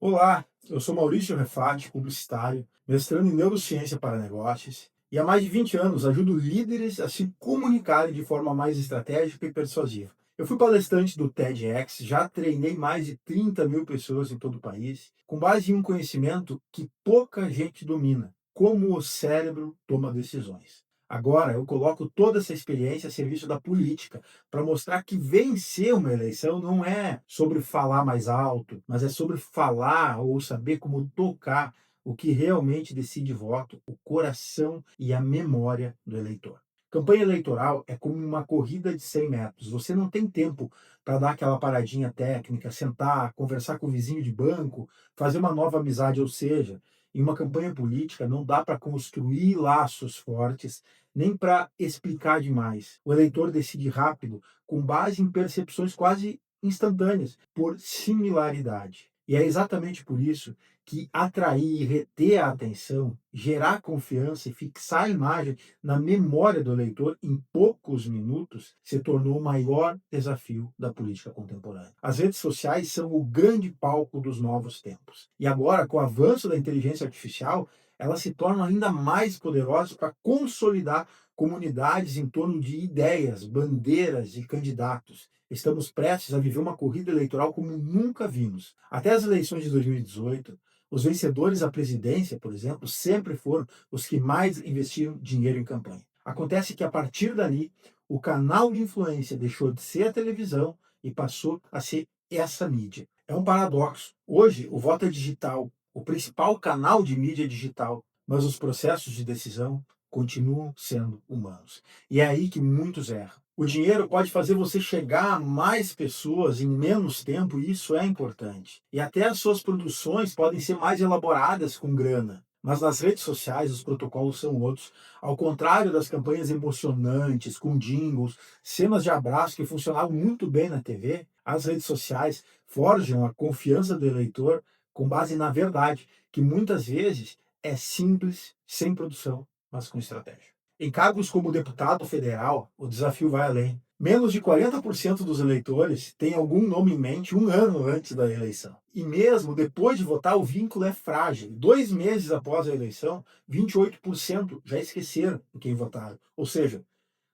Olá, eu sou Maurício Refati, publicitário, mestrando em neurociência para negócios, e há mais de 20 anos ajudo líderes a se comunicarem de forma mais estratégica e persuasiva. Eu fui palestrante do TEDx, já treinei mais de 30 mil pessoas em todo o país, com base em um conhecimento que pouca gente domina: como o cérebro toma decisões. Agora, eu coloco toda essa experiência a serviço da política, para mostrar que vencer uma eleição não é sobre falar mais alto, mas é sobre falar ou saber como tocar o que realmente decide voto, o coração e a memória do eleitor. Campanha eleitoral é como uma corrida de 100 metros. Você não tem tempo para dar aquela paradinha técnica, sentar, conversar com o vizinho de banco, fazer uma nova amizade. Ou seja, em uma campanha política não dá para construir laços fortes, nem para explicar demais. O eleitor decide rápido, com base em percepções quase instantâneas, por similaridade. E é exatamente por isso que atrair e reter a atenção, gerar confiança e fixar a imagem na memória do eleitor em poucos minutos se tornou o maior desafio da política contemporânea. As redes sociais são o grande palco dos novos tempos. E agora, com o avanço da inteligência artificial, elas se tornam ainda mais poderosas para consolidar comunidades em torno de ideias, bandeiras e candidatos. Estamos prestes a viver uma corrida eleitoral como nunca vimos. Até as eleições de 2018, os vencedores à presidência, por exemplo, sempre foram os que mais investiram dinheiro em campanha. Acontece que a partir dali, o canal de influência deixou de ser a televisão e passou a ser essa mídia. É um paradoxo. Hoje, o voto é digital, o principal canal de mídia é digital, mas os processos de decisão continuam sendo humanos. E é aí que muitos erram. O dinheiro pode fazer você chegar a mais pessoas em menos tempo, e isso é importante. E até as suas produções podem ser mais elaboradas com grana. Mas nas redes sociais os protocolos são outros. Ao contrário das campanhas emocionantes, com jingles, cenas de abraço que funcionavam muito bem na TV, as redes sociais forjam a confiança do eleitor com base na verdade, que muitas vezes é simples, sem produção, mas com estratégia. Em cargos como deputado federal, o desafio vai além. Menos de 40% dos eleitores têm algum nome em mente um ano antes da eleição. E mesmo depois de votar, o vínculo é frágil. 2 meses após a eleição, 28% já esqueceram em quem votaram. Ou seja,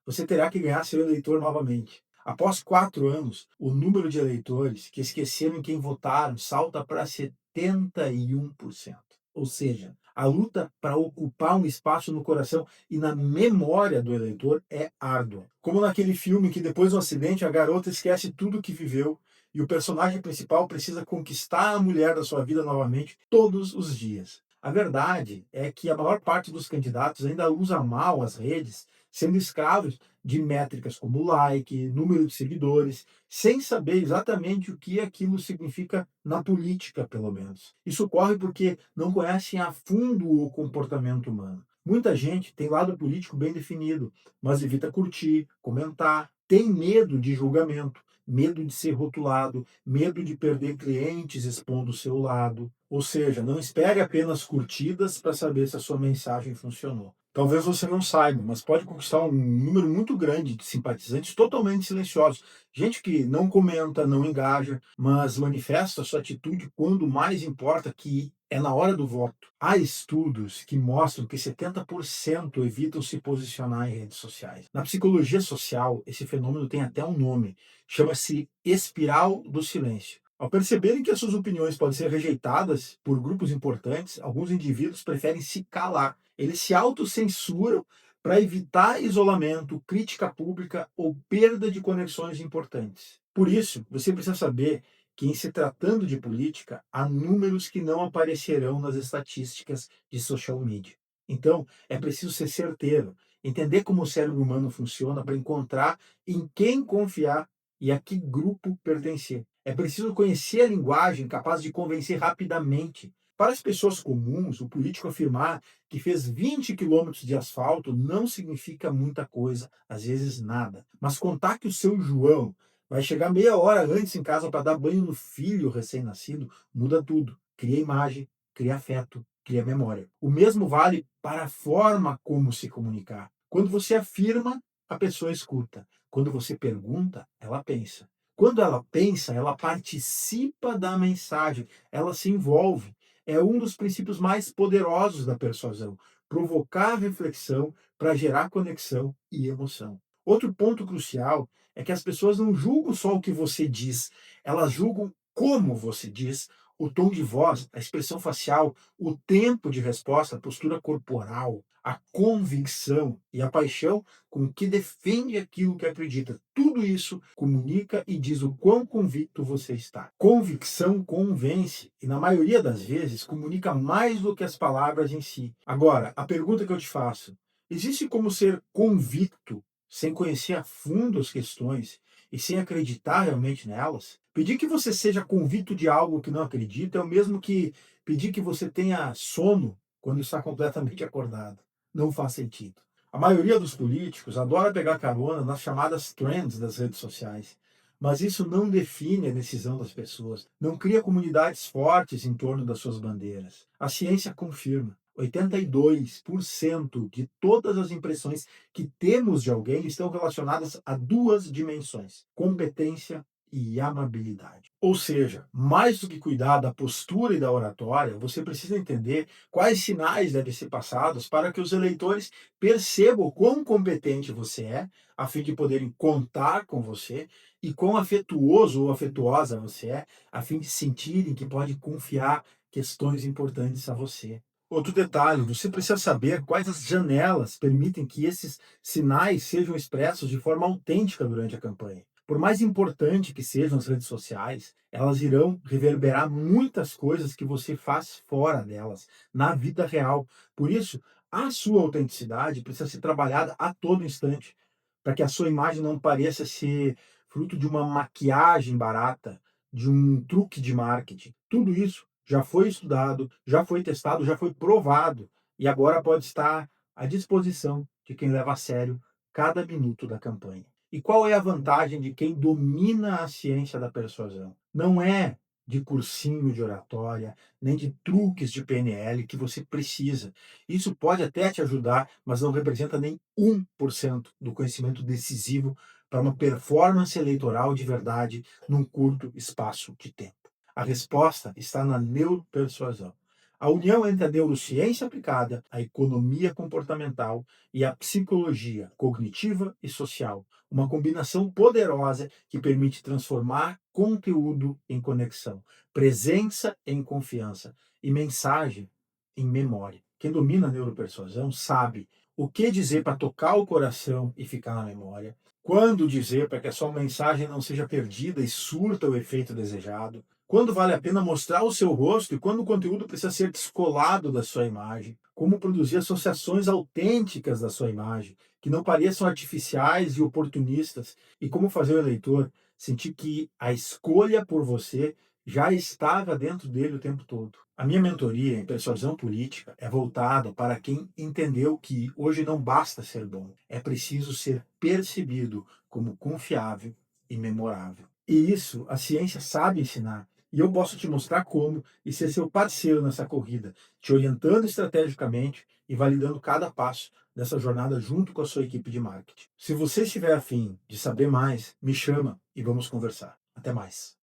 você terá que ganhar seu eleitor novamente. Após 4 anos, o número de eleitores que esqueceram em quem votaram salta para 71%. Ou seja, a luta para ocupar um espaço no coração e na memória do eleitor é árdua. Como naquele filme que depois do acidente a garota esquece tudo o que viveu e o personagem principal precisa conquistar a mulher da sua vida novamente todos os dias. A verdade é que a maior parte dos candidatos ainda usa mal as redes, sendo escravos de métricas como like, número de seguidores, sem saber exatamente o que aquilo significa na política, pelo menos. Isso ocorre porque não conhecem a fundo o comportamento humano. Muita gente tem lado político bem definido, mas evita curtir, comentar, tem medo de julgamento, medo de ser rotulado, medo de perder clientes expondo o seu lado. Ou seja, não espere apenas curtidas para saber se a sua mensagem funcionou. Talvez você não saiba, mas pode conquistar um número muito grande de simpatizantes totalmente silenciosos. Gente que não comenta, não engaja, mas manifesta sua atitude quando mais importa, que é na hora do voto. Há estudos que mostram que 70% evitam se posicionar em redes sociais. Na psicologia social, esse fenômeno tem até um nome. Chama-se espiral do silêncio. Ao perceberem que as suas opiniões podem ser rejeitadas por grupos importantes, alguns indivíduos preferem se calar. Eles se autocensuram para evitar isolamento, crítica pública ou perda de conexões importantes. Por isso, você precisa saber que, em se tratando de política, há números que não aparecerão nas estatísticas de social media. Então, é preciso ser certeiro, entender como o cérebro humano funciona para encontrar em quem confiar e a que grupo pertencer. É preciso conhecer a linguagem capaz de convencer rapidamente. Para as pessoas comuns, o político afirmar que fez 20 quilômetros de asfalto não significa muita coisa, às vezes nada. Mas contar que o seu João vai chegar meia hora antes em casa para dar banho no filho recém-nascido muda tudo. Cria imagem, cria afeto, cria memória. O mesmo vale para a forma como se comunicar. Quando você afirma, a pessoa escuta. Quando você pergunta, ela pensa. Quando ela pensa, ela participa da mensagem, ela se envolve. É um dos princípios mais poderosos da persuasão, provocar reflexão para gerar conexão e emoção. Outro ponto crucial é que as pessoas não julgam só o que você diz, elas julgam como você diz, o tom de voz, a expressão facial, o tempo de resposta, a postura corporal, a convicção e a paixão com que defende aquilo que acredita. Tudo isso comunica e diz o quão convicto você está. Convicção convence e, na maioria das vezes, comunica mais do que as palavras em si. Agora, a pergunta que eu te faço: existe como ser convicto sem conhecer a fundo as questões e sem acreditar realmente nelas? Pedir que você seja convicto de algo que não acredita é o mesmo que pedir que você tenha sono quando está completamente acordado. Não faz sentido. A maioria dos políticos adora pegar carona nas chamadas trends das redes sociais, mas isso não define a decisão das pessoas, não cria comunidades fortes em torno das suas bandeiras. A ciência confirma: 82% de todas as impressões que temos de alguém estão relacionadas a duas dimensões: competência e amabilidade. Ou seja, mais do que cuidar da postura e da oratória, você precisa entender quais sinais devem ser passados para que os eleitores percebam o quão competente você é, a fim de poderem contar com você, e quão afetuoso ou afetuosa você é, a fim de sentirem que pode confiar questões importantes a você. Outro detalhe, você precisa saber quais as janelas permitem que esses sinais sejam expressos de forma autêntica durante a campanha. Por mais importante que sejam as redes sociais, elas irão reverberar muitas coisas que você faz fora delas, na vida real. Por isso, a sua autenticidade precisa ser trabalhada a todo instante, para que a sua imagem não pareça ser fruto de uma maquiagem barata, de um truque de marketing. Tudo isso já foi estudado, já foi testado, já foi provado e agora pode estar à disposição de quem leva a sério cada minuto da campanha. E qual é a vantagem de quem domina a ciência da persuasão? Não é de cursinho de oratória, nem de truques de PNL que você precisa. Isso pode até te ajudar, mas não representa nem 1% do conhecimento decisivo para uma performance eleitoral de verdade num curto espaço de tempo. A resposta está na neuropersuasão. A união entre a neurociência aplicada, a economia comportamental e a psicologia cognitiva e social, uma combinação poderosa que permite transformar conteúdo em conexão, presença em confiança e mensagem em memória. Quem domina a neuropersuasão sabe o que dizer para tocar o coração e ficar na memória, quando dizer para que a sua mensagem não seja perdida e surta o efeito desejado, quando vale a pena mostrar o seu rosto e quando o conteúdo precisa ser descolado da sua imagem, como produzir associações autênticas da sua imagem, que não pareçam artificiais e oportunistas, e como fazer o eleitor sentir que a escolha por você já estava dentro dele o tempo todo. A minha mentoria em persuasão política é voltada para quem entendeu que hoje não basta ser bom, é preciso ser percebido como confiável e memorável. E isso a ciência sabe ensinar. E eu posso te mostrar como e ser seu parceiro nessa corrida, te orientando estrategicamente e validando cada passo dessa jornada junto com a sua equipe de marketing. Se você estiver afim de saber mais, me chama e vamos conversar. Até mais.